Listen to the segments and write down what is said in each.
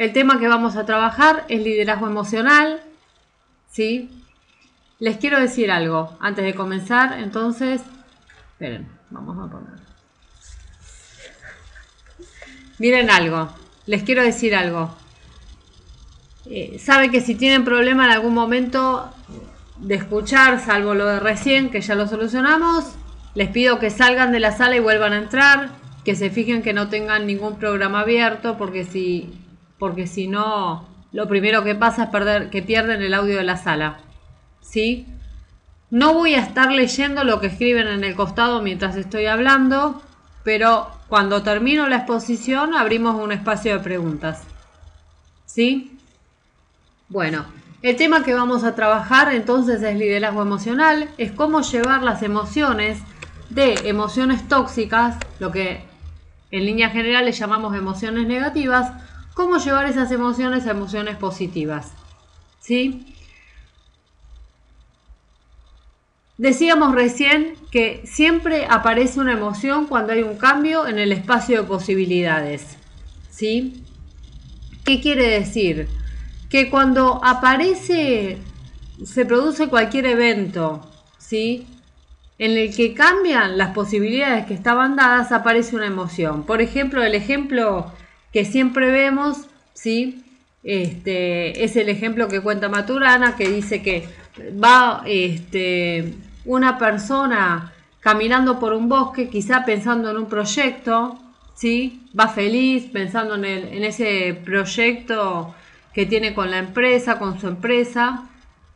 El tema que vamos a trabajar es liderazgo emocional, ¿sí? Les quiero decir algo antes de comenzar, entonces, esperen, vamos a poner. Miren algo, les quiero decir algo. Saben que si tienen problema en algún momento de escuchar, salvo lo de recién, que ya lo solucionamos, les pido que salgan de la sala y vuelvan a entrar, que se fijen que no tengan ningún programa abierto, porque si no, lo primero que pasa es que pierden el audio de la sala, ¿sí? No voy a estar leyendo lo que escriben en el costado mientras estoy hablando, pero cuando termino la exposición abrimos un espacio de preguntas, ¿sí? Bueno, el tema que vamos a trabajar entonces es liderazgo emocional, es cómo llevar las emociones de emociones tóxicas, lo que en líneas generales llamamos emociones negativas, cómo llevar esas emociones a emociones positivas, ¿sí? Decíamos recién que siempre aparece una emoción cuando hay un cambio en el espacio de posibilidades, ¿sí? ¿Qué quiere decir? Que cuando se produce cualquier evento, ¿sí?, en el que cambian las posibilidades que estaban dadas, aparece una emoción. Por ejemplo, el ejemplo que siempre vemos, ¿sí?, es el ejemplo que cuenta Maturana, que dice que va una persona caminando por un bosque, quizá pensando en un proyecto, ¿sí?, va feliz pensando en ese proyecto que tiene con la empresa, con su empresa,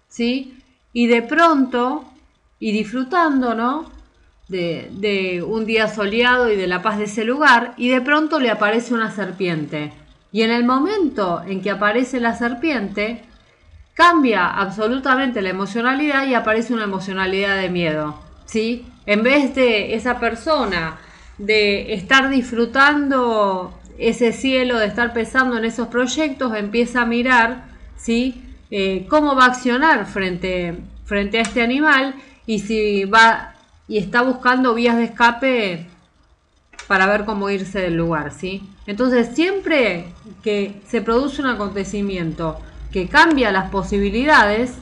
¿sí? Y de pronto, y disfrutando, ¿no?, de un día soleado y de la paz de ese lugar, y de pronto le aparece una serpiente. Y en el momento en que aparece la serpiente, cambia absolutamente la emocionalidad y aparece una emocionalidad de miedo, ¿sí? En vez de esa persona de estar disfrutando ese cielo, de estar pensando en esos proyectos, empieza a mirar, ¿sí?, cómo va a accionar frente a este animal y si va y está buscando vías de escape para ver cómo irse del lugar, ¿sí? Entonces, siempre que se produce un acontecimiento que cambia las posibilidades,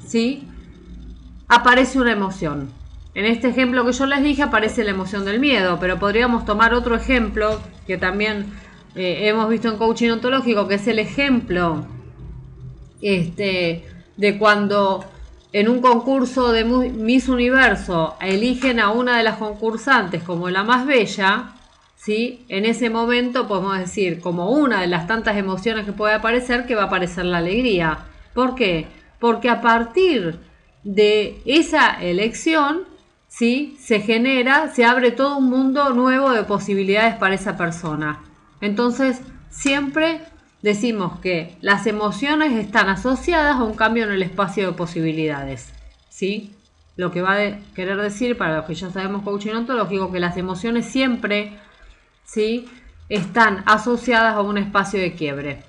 ¿sí?, aparece una emoción. En este ejemplo que yo les dije aparece la emoción del miedo, pero podríamos tomar otro ejemplo que también hemos visto en coaching ontológico, que es el ejemplo de cuando en un concurso de Miss Universo eligen a una de las concursantes como la más bella, ¿sí? En ese momento podemos decir, como una de las tantas emociones que puede aparecer, que va a aparecer la alegría. ¿Por qué? Porque a partir de esa elección, ¿sí?, se abre todo un mundo nuevo de posibilidades para esa persona. Entonces, siempre decimos que las emociones están asociadas a un cambio en el espacio de posibilidades, ¿sí? Lo que va a querer decir, para los que ya sabemos coaching ontológico, que las emociones siempre, ¿sí?, están asociadas a un espacio de quiebre.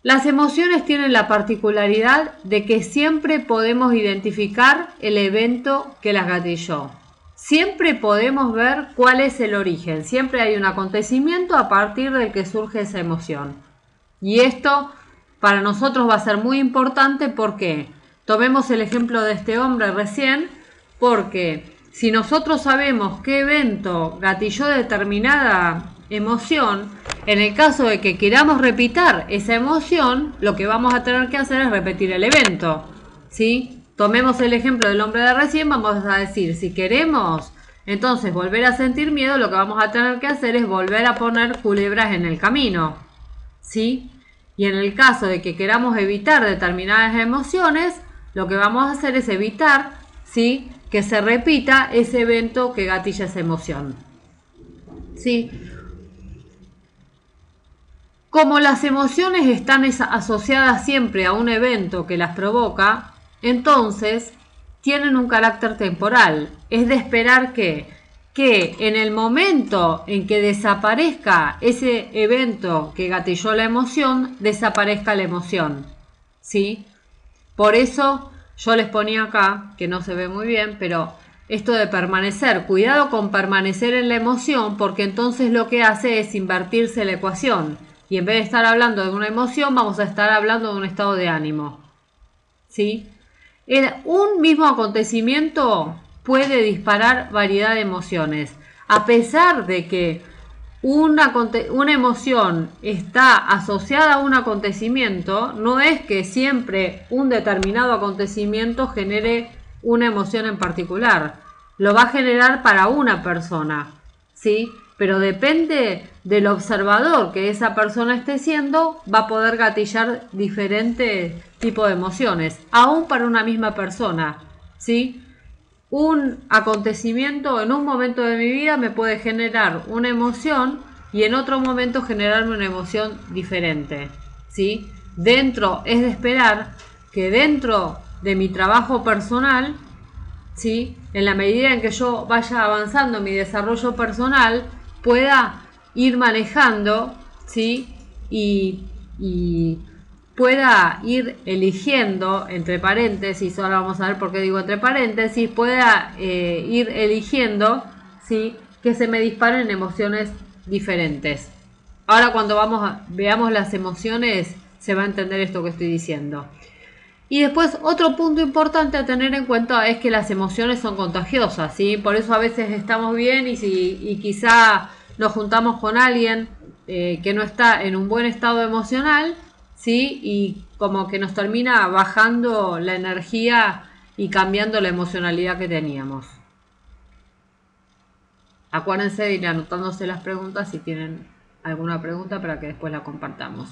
Las emociones tienen la particularidad de que siempre podemos identificar el evento que las gatilló. Siempre podemos ver cuál es el origen. Siempre hay un acontecimiento a partir del que surge esa emoción. Y esto para nosotros va a ser muy importante porque tomemos el ejemplo de este hombre recién, porque si nosotros sabemos qué evento gatilló determinada emoción, en el caso de que queramos repetir esa emoción, lo que vamos a tener que hacer es repetir el evento, ¿sí? Tomemos el ejemplo del hombre de recién, vamos a decir, si queremos entonces volver a sentir miedo, lo que vamos a tener que hacer es volver a poner culebras en el camino, ¿sí? Y en el caso de que queramos evitar determinadas emociones, lo que vamos a hacer es evitar, ¿sí?, que se repita ese evento que gatilla esa emoción, ¿sí? Como las emociones están asociadas siempre a un evento que las provoca, entonces tienen un carácter temporal. Es de esperar que en el momento en que desaparezca ese evento que gatilló la emoción, desaparezca la emoción, ¿sí? Por eso yo les ponía acá, que no se ve muy bien, pero esto de permanecer, cuidado con permanecer en la emoción, porque entonces lo que hace es invertirse la ecuación. Y en vez de estar hablando de una emoción, vamos a estar hablando de un estado de ánimo. ¿Sí? Un mismo acontecimiento puede disparar variedad de emociones. A pesar de que una emoción está asociada a un acontecimiento, no es que siempre un determinado acontecimiento genere una emoción en particular. Lo va a generar para una persona, ¿sí? Pero depende del observador que esa persona esté siendo, va a poder gatillar diferentes tipos de emociones, aún para una misma persona, ¿sí? Un acontecimiento en un momento de mi vida me puede generar una emoción y en otro momento generarme una emoción diferente, ¿sí? Es de esperar que dentro de mi trabajo personal, ¿sí? En la medida en que yo vaya avanzando en mi desarrollo personal, pueda ir manejando, ¿sí? Y pueda ir eligiendo, entre paréntesis, ahora vamos a ver por qué digo entre paréntesis, pueda ir eligiendo, ¿sí? Que se me disparen emociones diferentes. Ahora cuando veamos las emociones, se va a entender esto que estoy diciendo. Y después otro punto importante a tener en cuenta es que las emociones son contagiosas, ¿sí? Por eso a veces estamos bien y quizá nos juntamos con alguien que no está en un buen estado emocional, ¿sí? Y como que nos termina bajando la energía y cambiando la emocionalidad que teníamos. Acuérdense de ir anotándose las preguntas si tienen alguna pregunta para que después la compartamos.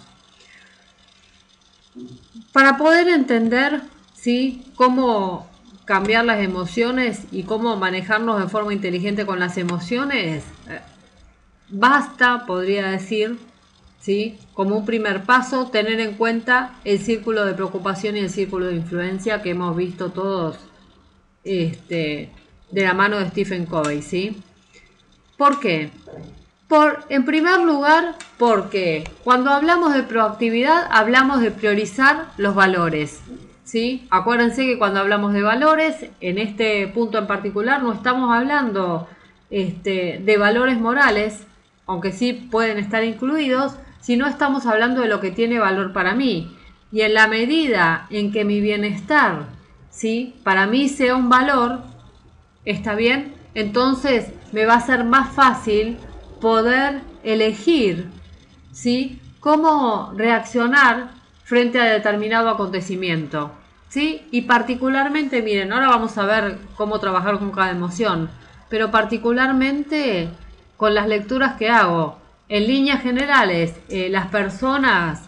Para poder entender, ¿sí? Cómo cambiar las emociones y cómo manejarnos de forma inteligente con las emociones, basta, podría decir, ¿sí? Como un primer paso, tener en cuenta el círculo de preocupación y el círculo de influencia que hemos visto todos de la mano de Stephen Covey, ¿sí? ¿Por qué? En primer lugar, porque cuando hablamos de proactividad, hablamos de priorizar los valores, ¿sí? Acuérdense que cuando hablamos de valores, en este punto en particular, no estamos hablando de valores morales, aunque sí pueden estar incluidos, sino estamos hablando de lo que tiene valor para mí. Y en la medida en que mi bienestar, ¿sí? Para mí sea un valor, ¿está bien? Entonces me va a ser más fácil poder elegir, ¿sí? Cómo reaccionar frente a determinado acontecimiento, ¿sí? Y particularmente, miren, ahora vamos a ver cómo trabajar con cada emoción, pero particularmente con las lecturas que hago. En líneas generales, las personas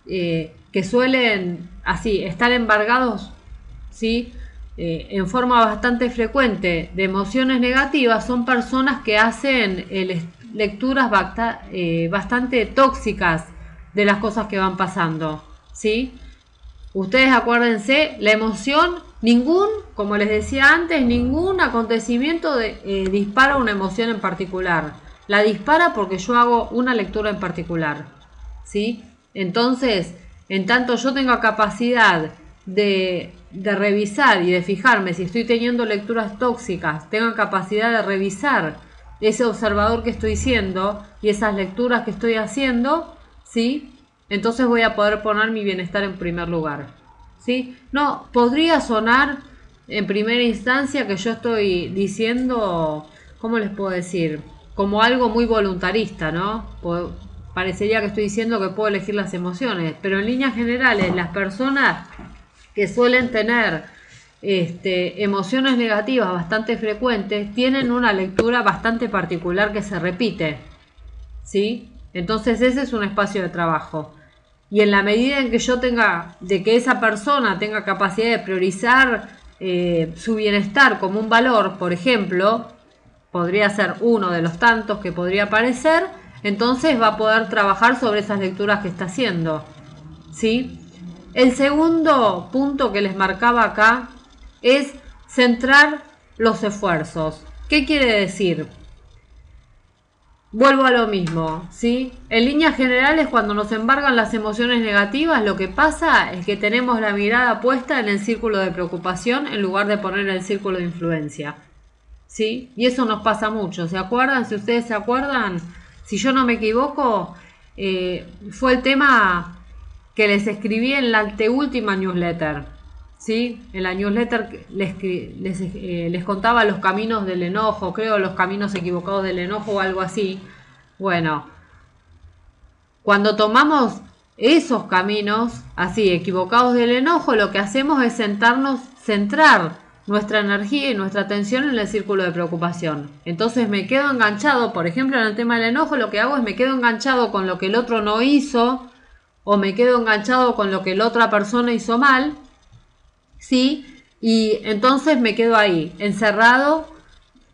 que suelen así estar embargados, ¿sí? En forma bastante frecuente de emociones negativas son personas que hacen lecturas bastante tóxicas de las cosas que van pasando, ¿sí? Ustedes acuérdense, la emoción, como les decía antes, ningún acontecimiento dispara una emoción en particular. La dispara porque yo hago una lectura en particular, ¿sí? Entonces, en tanto yo tenga capacidad de revisar y de fijarme si estoy teniendo lecturas tóxicas, tengo capacidad de revisar ese observador que estoy siendo y esas lecturas que estoy haciendo, ¿sí? Entonces voy a poder poner mi bienestar en primer lugar, ¿sí? No, podría sonar en primera instancia que yo estoy diciendo, ¿cómo les puedo decir? Como algo muy voluntarista, ¿no? Parecería que estoy diciendo que puedo elegir las emociones, pero en líneas generales las personas que suelen tener emociones negativas bastante frecuentes tienen una lectura bastante particular que se repite, ¿sí? Entonces ese es un espacio de trabajo. Y en la medida en que de que esa persona tenga capacidad de priorizar su bienestar como un valor, por ejemplo, podría ser uno de los tantos que podría aparecer, entonces va a poder trabajar sobre esas lecturas que está haciendo, ¿sí? El segundo punto que les marcaba acá es centrar los esfuerzos. ¿Qué quiere decir? Vuelvo a lo mismo, ¿sí? En líneas generales, cuando nos embargan las emociones negativas, lo que pasa es que tenemos la mirada puesta en el círculo de preocupación en lugar de poner el círculo de influencia, ¿sí? Y eso nos pasa mucho. ¿Se acuerdan? Si ustedes se acuerdan, si yo no me equivoco, fue el tema que les escribí en la anteúltima newsletter. ¿Sí? En la newsletter les contaba los caminos del enojo, creo los caminos equivocados del enojo o algo así. Bueno, cuando tomamos esos caminos así equivocados del enojo, lo que hacemos es centrar nuestra energía y nuestra atención en el círculo de preocupación. Entonces me quedo enganchado, por ejemplo, en el tema del enojo, lo que hago es me quedo enganchado con lo que el otro no hizo, o me quedo enganchado con lo que la otra persona hizo mal, ¿sí? Y entonces me quedo ahí, encerrado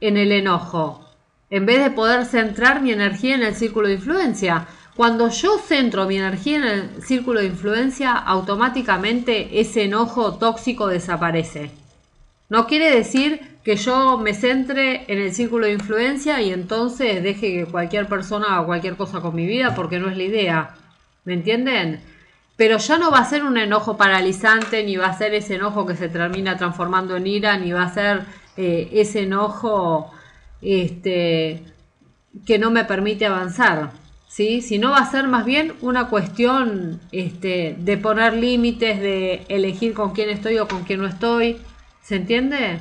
en el enojo, en vez de poder centrar mi energía en el círculo de influencia. Cuando yo centro mi energía en el círculo de influencia, automáticamente ese enojo tóxico desaparece. No quiere decir que yo me centre en el círculo de influencia y entonces deje que cualquier persona haga cualquier cosa con mi vida, porque no es la idea. ¿Me entienden? Pero ya no va a ser un enojo paralizante, ni va a ser ese enojo que se termina transformando en ira, ni va a ser ese enojo que no me permite avanzar, ¿sí? Sino va a ser más bien una cuestión de poner límites, de elegir con quién estoy o con quién no estoy. ¿Se entiende?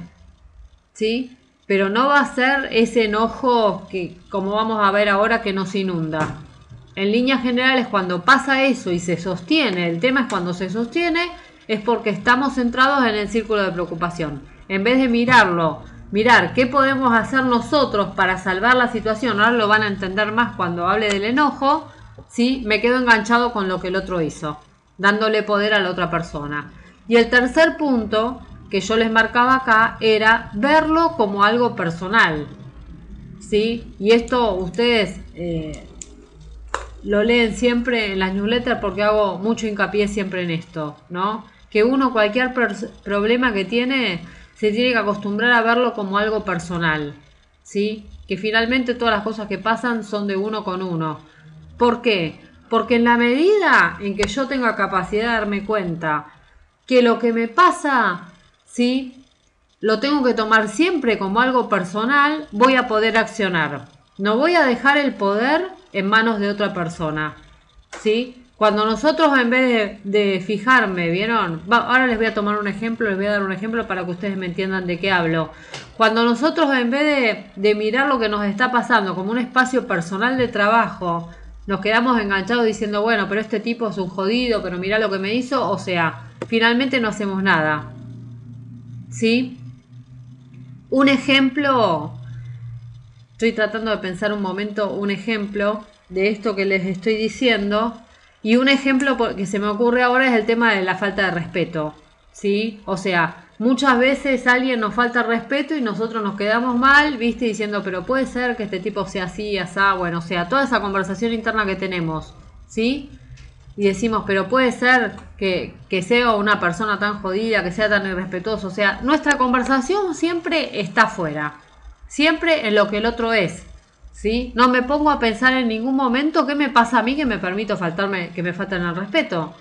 ¿Sí? Pero no va a ser ese enojo que, como vamos a ver ahora, que nos inunda. En líneas generales, cuando pasa eso y se sostiene, el tema es cuando se sostiene, es porque estamos centrados en el círculo de preocupación. En vez de mirar qué podemos hacer nosotros para salvar la situación, ahora lo van a entender más cuando hable del enojo, ¿sí? Me quedo enganchado con lo que el otro hizo, dándole poder a la otra persona. Y el tercer punto que yo les marcaba acá era verlo como algo personal, ¿sí? Y esto ustedes lo leen siempre en las newsletters porque hago mucho hincapié siempre en esto, ¿no? Que uno, cualquier problema que tiene, se tiene que acostumbrar a verlo como algo personal, ¿sí? Que finalmente todas las cosas que pasan son de uno con uno. ¿Por qué? Porque en la medida en que yo tenga capacidad de darme cuenta que lo que me pasa, ¿sí?, lo tengo que tomar siempre como algo personal, voy a poder accionar. No voy a dejar el poder en manos de otra persona, ¿sí? Cuando nosotros, en vez de fijarme, ¿vieron? Ahora les voy a tomar un ejemplo, les voy a dar un ejemplo para que ustedes me entiendan de qué hablo. Cuando nosotros, en vez de mirar lo que nos está pasando como un espacio personal de trabajo, nos quedamos enganchados diciendo, bueno, pero este tipo es un jodido, pero mirá lo que me hizo, o sea, finalmente no hacemos nada, ¿sí? Un ejemplo, estoy tratando de pensar un momento, un ejemplo de esto que les estoy diciendo, y un ejemplo que se me ocurre ahora es el tema de la falta de respeto, ¿sí? O sea, muchas veces alguien nos falta respeto y nosotros nos quedamos mal, ¿viste? Diciendo, pero puede ser que este tipo sea así, asá, bueno, o sea, toda esa conversación interna que tenemos, ¿sí? Y decimos, pero puede ser que sea una persona tan jodida, que sea tan irrespetuoso. O sea, nuestra conversación siempre está afuera, siempre en lo que el otro es, ¿sí? No me pongo a pensar en ningún momento qué me pasa a mí que me permito que me falten el respeto,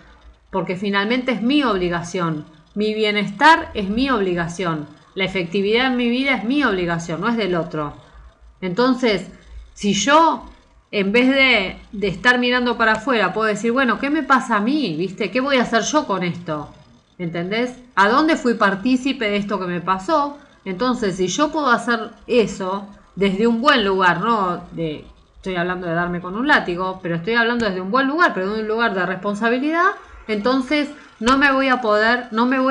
porque finalmente es mi obligación. Mi bienestar es mi obligación. La efectividad en mi vida es mi obligación, no es del otro. Entonces, si yo, en vez de estar mirando para afuera, puedo decir, bueno, ¿qué me pasa a mí? ¿Viste? ¿Qué voy a hacer yo con esto? ¿Entendés? ¿A dónde fui partícipe de esto que me pasó? Entonces, si yo puedo hacer eso desde un buen lugar, no estoy hablando de darme con un látigo, pero estoy hablando desde un buen lugar, pero de un lugar de responsabilidad, entonces no me voy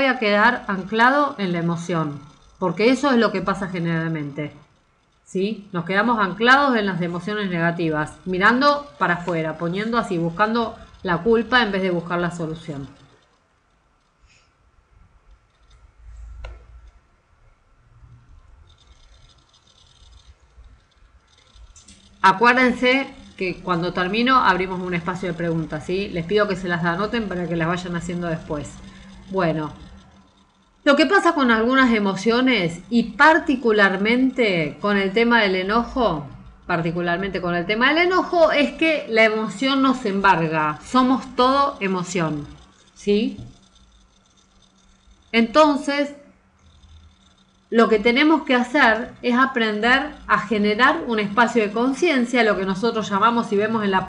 a quedar anclado en la emoción, porque eso es lo que pasa generalmente, ¿sí? Nos quedamos anclados en las emociones negativas, mirando para afuera, poniendo así, buscando la culpa en vez de buscar la solución. Acuérdense que cuando termino abrimos un espacio de preguntas, ¿sí? Les pido que se las anoten para que las vayan haciendo después. Bueno, lo que pasa con algunas emociones y particularmente con el tema del enojo, es que la emoción nos embarga, somos todo emoción, ¿sí? Entonces, lo que tenemos que hacer es aprender a generar un espacio de conciencia, lo que nosotros llamamos, si vemos en la